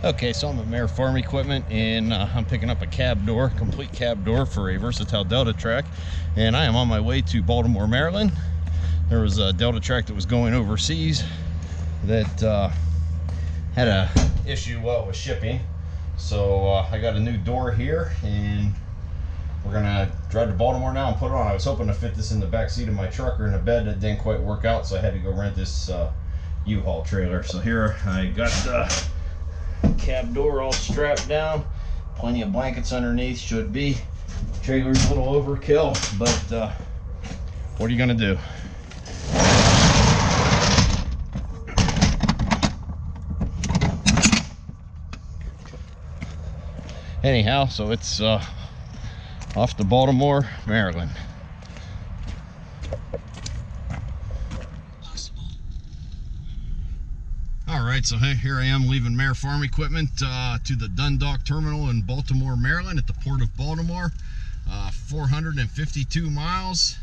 Okay, so I'm at Mayor Farm Equipment, and I'm picking up a cab door, complete cab door for a versatile Delta track, and I am on my way to Baltimore, Maryland. There was a Delta track that was going overseas that had a issue while it was shipping, so I got a new door here, and we're gonna drive to Baltimore now and put it on. I was hoping to fit this in the back seat of my truck or in a bed. That didn't quite work out, so I had to go rent this U-Haul trailer. So here I got the cab door all strapped down, plenty of blankets underneath. Should be. Trailer's a little overkill, but what are you gonna do? Anyhow, so it's off to Baltimore, Maryland. Alright, so here I am leaving Mayor Farm Equipment to the Dundalk Terminal in Baltimore, Maryland at the Port of Baltimore. 452 miles,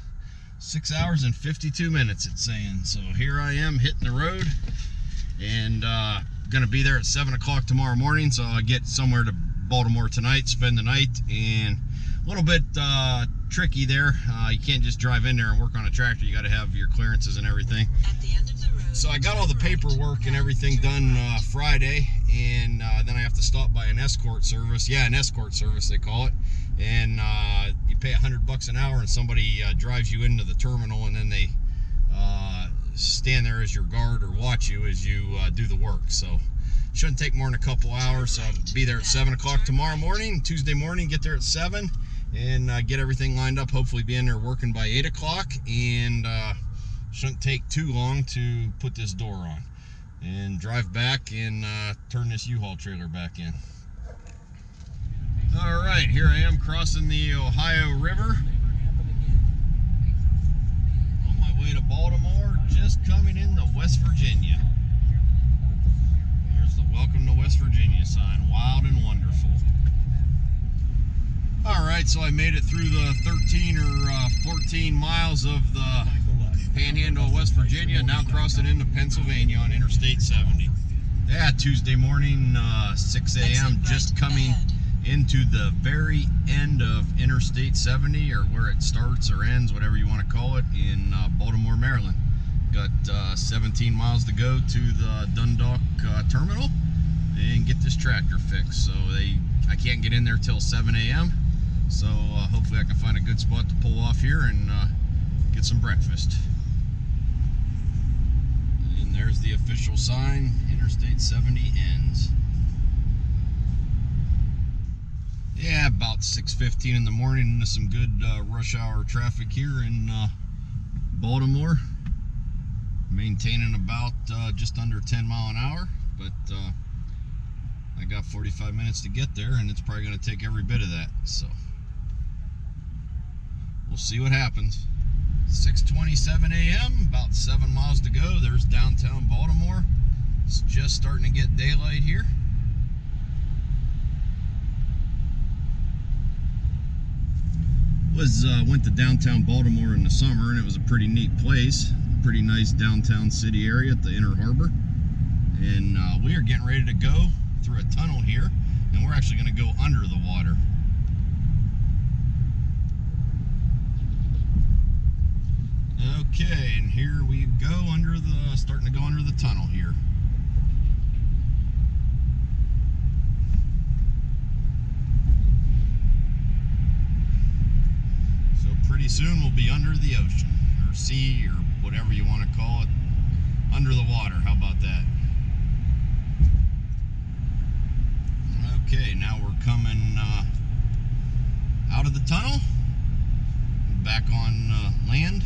6 hours and 52 minutes it's saying. So here I am hitting the road, and gonna be there at 7 o'clock tomorrow morning, so I get somewhere to Baltimore tonight, spend the night. And a little bit tricky there. You can't just drive in there and work on a tractor. You got to have your clearances and everything. At the end of the road, so I got all the paperwork and everything done Friday, and then I have to stop by an Escort service. Yeah, an Escort service they call it. And you pay $100 an hour, and somebody drives you into the terminal, and then they stand there as your guard or watch you as you do the work. So shouldn't take more than a couple hours. So I'll be there at 7 o'clock tomorrow morning, Tuesday morning. Get there at 7 and get everything lined up. Hopefully be in there working by 8 o'clock, and shouldn't take too long to put this door on and drive back and turn this U-Haul trailer back in. All right, here I am crossing the Ohio River on my way to Baltimore, just coming into West Virginia. There's the Welcome to West Virginia sign, wild and wonderful. All right, so I made it through the 13 or 14 miles of the panhandle of West Virginia, now crossing into Pennsylvania on Interstate 70. Yeah, Tuesday morning, 6 a.m., just coming into the very end of Interstate 70, or where it starts or ends, whatever you want to call it, in Baltimore, Maryland. Got 17 miles to go to the Dundalk terminal and get this tractor fixed. So I can't get in there till 7 a.m. So hopefully I can find a good spot to pull off here and get some breakfast. And there's the official sign, Interstate 70 ends. Yeah, about 6:15 in the morning, into some good rush hour traffic here in Baltimore. Maintaining about just under 10 mile an hour, but I got 45 minutes to get there, and it's probably going to take every bit of that. So we'll see what happens. 6:27 a.m., about 7 miles to go. There's downtown Baltimore. It's just starting to get daylight here. Went to downtown Baltimore in the summer, and it was a pretty neat place. Pretty nice downtown city area at the Inner Harbor. And we are getting ready to go through a tunnel here, and we're actually going to go under the water. Okay, and here we go starting to go under the tunnel here. Pretty soon we'll be under the ocean, or sea, or whatever you want to call it. Under the water, how about that? Okay, now we're coming out of the tunnel, back on land.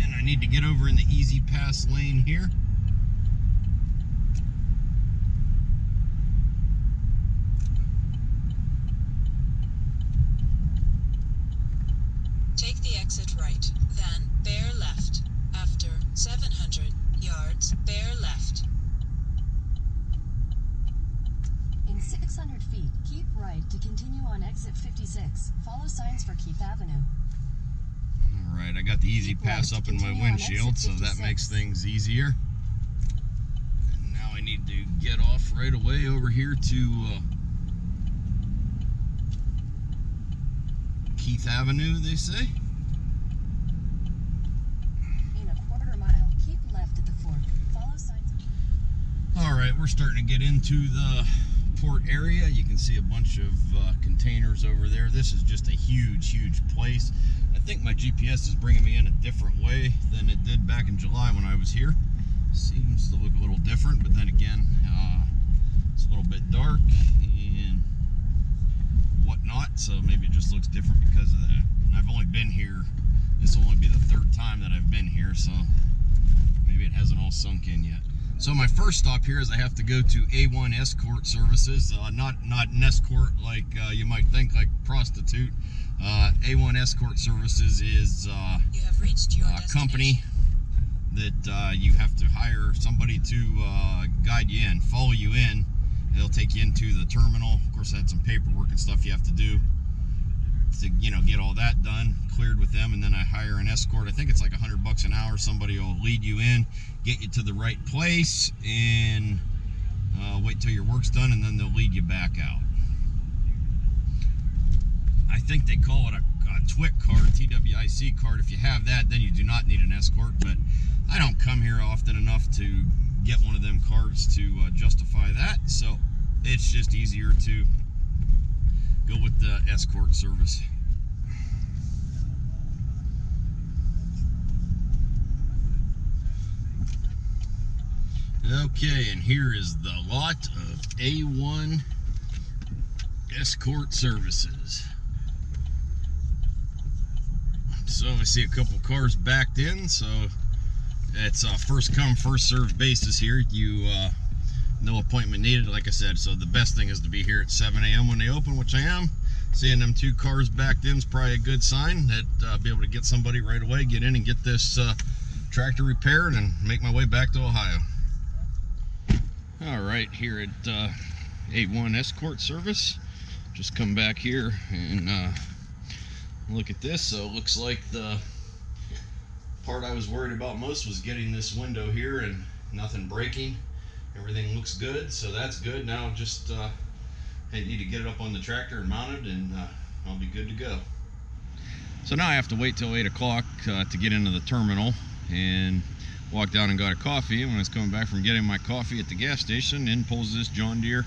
And I need to get over in the easy pass lane here. Take the exit right, then bear left. After 700 yards, bear left. In 600 feet, keep right to continue on exit 56. Follow signs for Keith Avenue. Alright, I got the easy pass up in my windshield, so that makes things easier. And now I need to get off right away over here to Keith Avenue, they say. In a quarter mile, keep left at the fork. Follow signs. Alright, we're starting to get into the port area. You can see a bunch of containers over there. This is just a huge place. I think my GPS is bringing me in a different way than it did back in July when I was here. Seems to look a little different, but then again, it's a little bit dark and whatnot, so maybe it just looks different because of that. And I've only been here, this will only be the third time that I've been here, so maybe it hasn't all sunk in yet. So my first stop here is I have to go to A1 Escort Services, not an escort like you might think, like prostitute. A1 Escort Services is You have reached your a company that you have to hire somebody to guide you in, follow you in. They'll take you into the terminal. Of course, I had some paperwork and stuff you have to do to, you know, get all that done, cleared with them, and then I hire an escort. I think it's like $100 an hour. Somebody will lead you in, get you to the right place, and wait till your work's done, and then they'll lead you back out. I think they call it a TWIC card, TWIC card. If you have that, then you do not need an escort, but I don't come here often enough to get one of them cards to justify that, so it's just easier to go with the escort service. Okay, and here is the lot of A1 Escort Services. So I see a couple cars backed in, so it's first come, first served basis here. You no appointment needed, like I said. So the best thing is to be here at 7 a.m. when they open, which I am. Seeing them 2 cars backed in is probably a good sign that I'll be able to get somebody right away, get in and get this tractor repaired and make my way back to Ohio. All right, here at A1 Escort Service, just come back here and look at this. So it looks like the part I was worried about most was getting this window here and nothing breaking. Everything looks good, so that's good. Now just I need to get it up on the tractor and mount it, and I'll be good to go. So now I have to wait till 8 o'clock to get into the terminal and walk down and got a coffee. And when I was coming back from getting my coffee at the gas station, in pulls this John Deere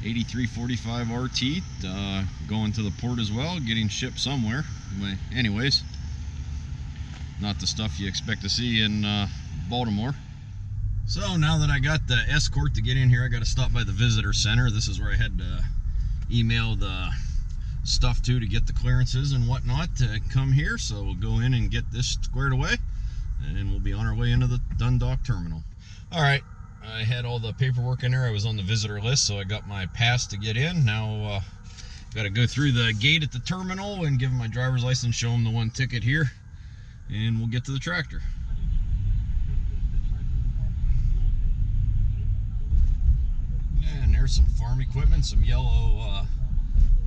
8345 RT, going to the port as well, getting shipped somewhere. But anyways, not the stuff you expect to see in Baltimore. So now that I got the escort to get in here, I got to stop by the visitor center. This is where I had to email the stuff to get the clearances and whatnot to come here. So we'll go in and get this squared away, and we'll be on our way into the Dundalk terminal. All right, I had all the paperwork in there. I was on the visitor list, so I got my pass to get in. Now got to go through the gate at the terminal and give them my driver's license, show them the 1 ticket here, and we'll get to the tractor. And there's some farm equipment, some yellow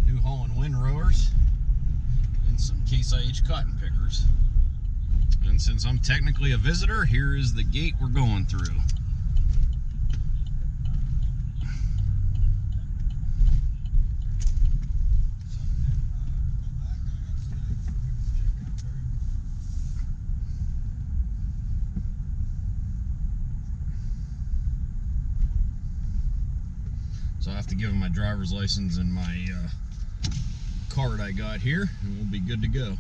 New Holland windrowers, and some Case IH cotton pickers. And since I'm technically a visitor, here is the gate we're going through. So I have to give them my driver's license and my card I got here, and we'll be good to go.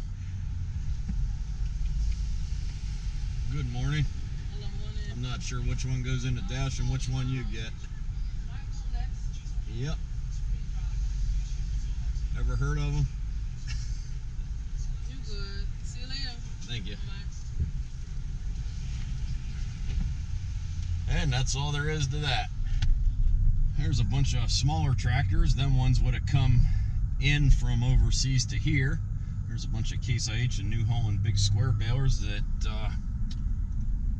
Good morning. Hello, morning. I'm not sure which one goes in the dash and which one you get. Yep. Ever heard of them? You good. See you later. Thank you. Bye. And that's all there is to that. There's a bunch of smaller tractors. Them ones would have come in from overseas to here. There's a bunch of Case IH and New Holland big square balers that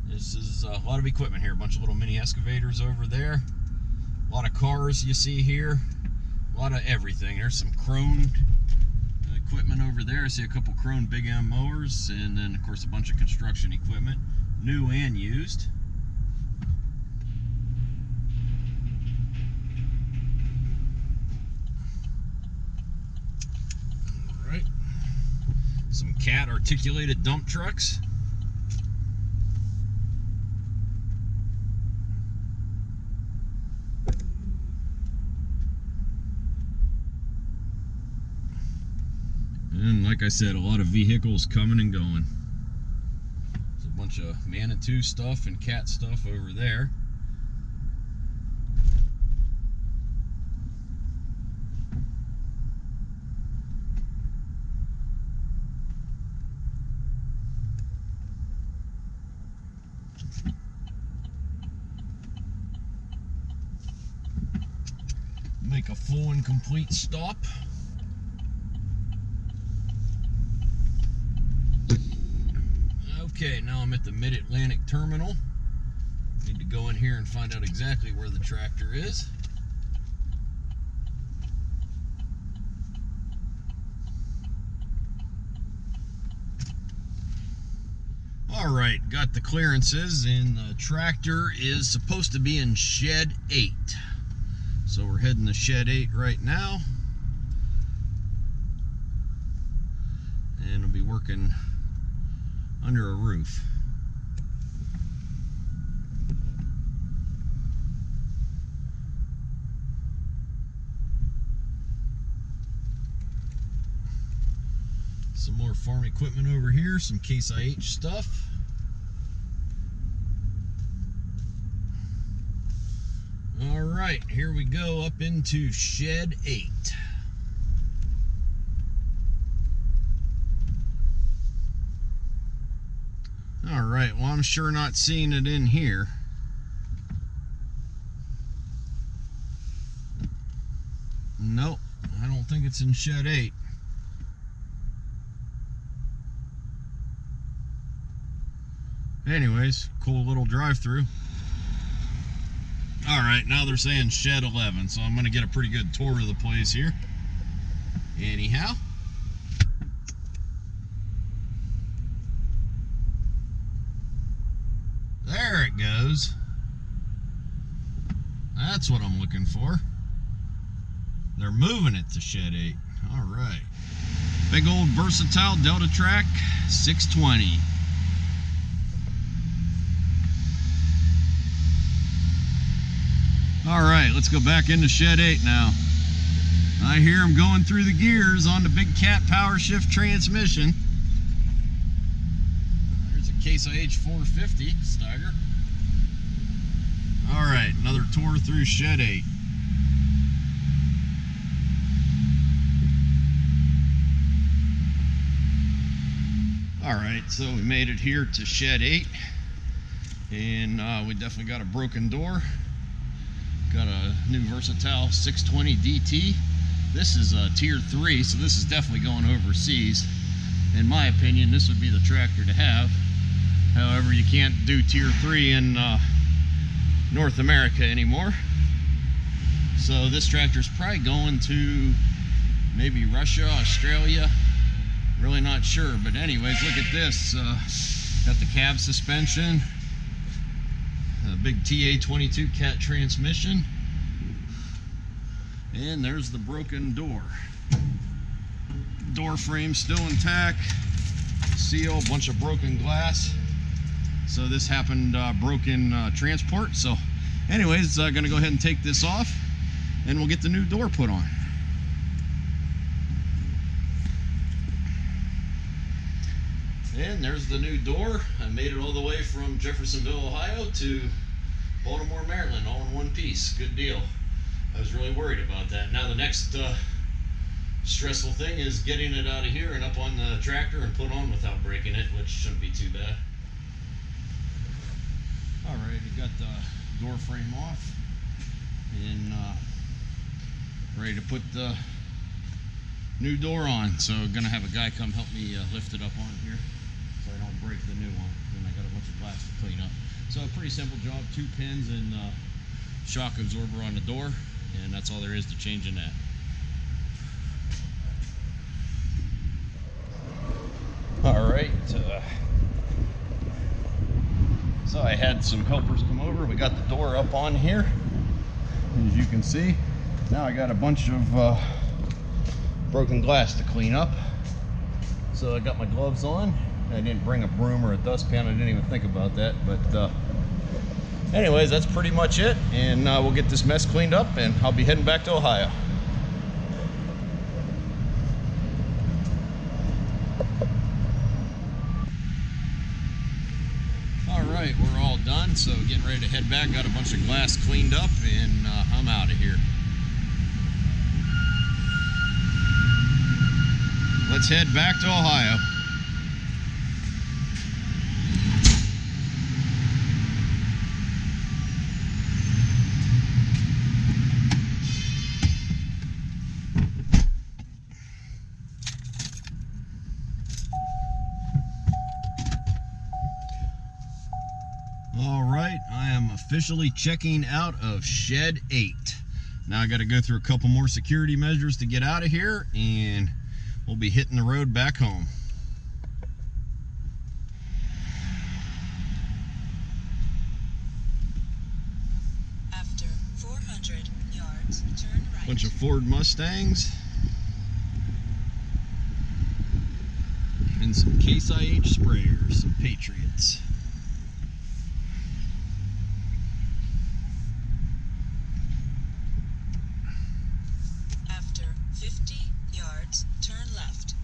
this is a lot of equipment here. A bunch of little mini excavators over there. A lot of cars you see here. A lot of everything. There's some chromed equipment over there. I see a couple Krone Big M mowers, and then of course a bunch of construction equipment, new and used. All right, some Cat articulated dump trucks. And like I said, a lot of vehicles coming and going. There's a bunch of Manitou stuff and Cat stuff over there. Make a full and complete stop. Okay, now I'm at the Mid-Atlantic Terminal. Need to go in here and find out exactly where the tractor is. Alright, got the clearances, and the tractor is supposed to be in Shed 8. So we're heading to Shed 8 right now. And we'll be working under a roof. Some more farm equipment over here, some Case IH stuff. All right, here we go up into Shed 8. All right, well, I'm sure not seeing it in here. Nope, I don't think it's in Shed 8. Anyways, cool little drive-through. All right, now they're saying Shed 11, so I'm going to get a pretty good tour of the place here. Anyhow. There it goes. That's what I'm looking for. They're moving it to Shed 8. All right. Big old versatile Delta Track 620. All right, let's go back into Shed 8 now. I hear them going through the gears on the big Cat power shift transmission. There's a Case IH 450 Steiger. All right, another tour through Shed 8. All right, so we made it here to Shed 8, and we definitely got a broken door. Got a new versatile 620 DT. This is a tier 3, so this is definitely going overseas. In my opinion, this would be the tractor to have. However, you can't do tier 3 in North America anymore. So this tractor is probably going to maybe Russia, Australia. Really not sure, but anyways, look at this. Got the cab suspension. A big TA22 Cat transmission, and there's the broken door. Door frame still intact, seal, bunch of broken glass. So this happened broken transport. So anyways, gonna go ahead and take this off, and we'll get the new door put on. And there's the new door. I made it all the way from Jeffersonville, Ohio to Baltimore, Maryland, all in one piece. Good deal. I was really worried about that. Now the next stressful thing is getting it out of here and up on the tractor and put on without breaking it, which shouldn't be too bad. Alright, we got the door frame off and ready to put the new door on. So I'm gonna have a guy come help me lift it up on here so I don't break the new one. Then I got a bunch of glass to clean up. So a pretty simple job, 2 pins and shock absorber on the door, and that's all there is to changing that. right. So I had some helpers come over. We got the door up on here, as you can see. Now I got a bunch of broken glass to clean up. So I got my gloves on. I didn't bring a broom or a dustpan. I didn't even think about that. But anyways, that's pretty much it. And we'll get this mess cleaned up, and I'll be heading back to Ohio. Alright, we're all done, so getting ready to head back. Got a bunch of glass cleaned up, and I'm out of here. Let's head back to Ohio. Alright, I am officially checking out of Shed 8. Now I got to go through a couple more security measures to get out of here, and we'll be hitting the road back home. After 400 yards, turn right. Bunch of Ford Mustangs. And some Case IH sprayers, some Patriots. After 50 yards, turn left.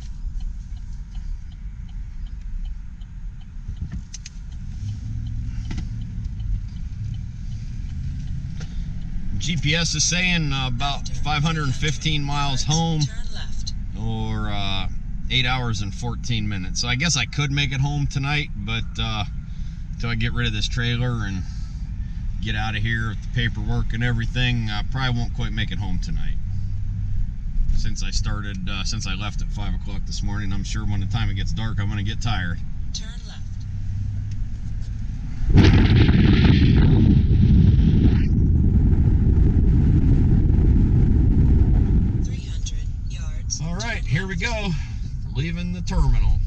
GPS is saying about 515 miles home, Turn left. or 8 hours and 14 minutes. So I guess I could make it home tonight, but until I get rid of this trailer and get out of here with the paperwork and everything, I probably won't quite make it home tonight. Since I left at 5 o'clock this morning, I'm sure when the time it gets dark, I'm going to get tired. Turn left. 300 yards. All right, turn here we left. go. Leaving the terminal.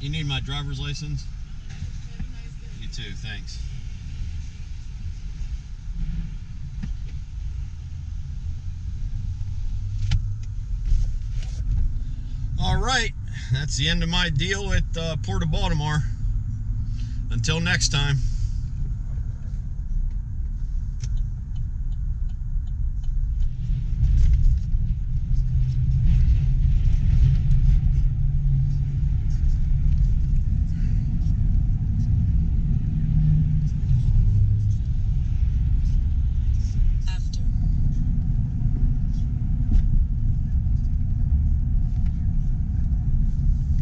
You need my driver's license? You too, thanks. All right, that's the end of my deal at Port of Baltimore. Until next time. After.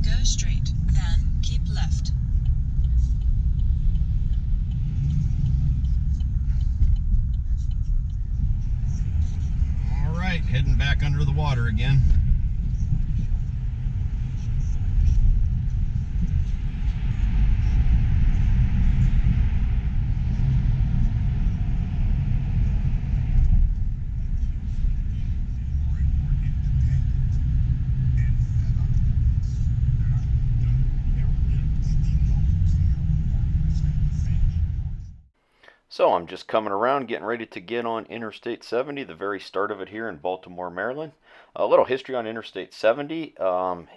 Go straight, then keep left. All right, heading back under the water again. So I'm just coming around, getting ready to get on Interstate 70, the very start of it here in Baltimore, Maryland. A little history on Interstate 70.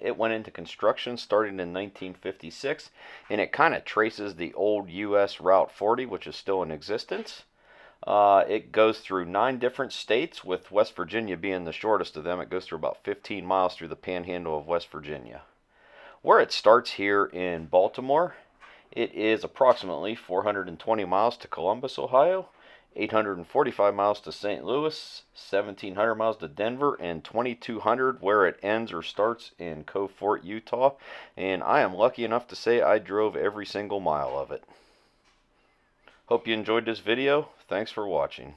It went into construction starting in 1956, and it kind of traces the old U.S. Route 40, which is still in existence. It goes through 9 different states, with West Virginia being the shortest of them. It goes through about 15 miles through the panhandle of West Virginia. Where it starts here in Baltimore, it is approximately 420 miles to Columbus, Ohio, 845 miles to St. Louis, 1,700 miles to Denver, and 2,200 where it ends or starts in Cove Fort, Utah. And I am lucky enough to say I drove every single mile of it. Hope you enjoyed this video. Thanks for watching.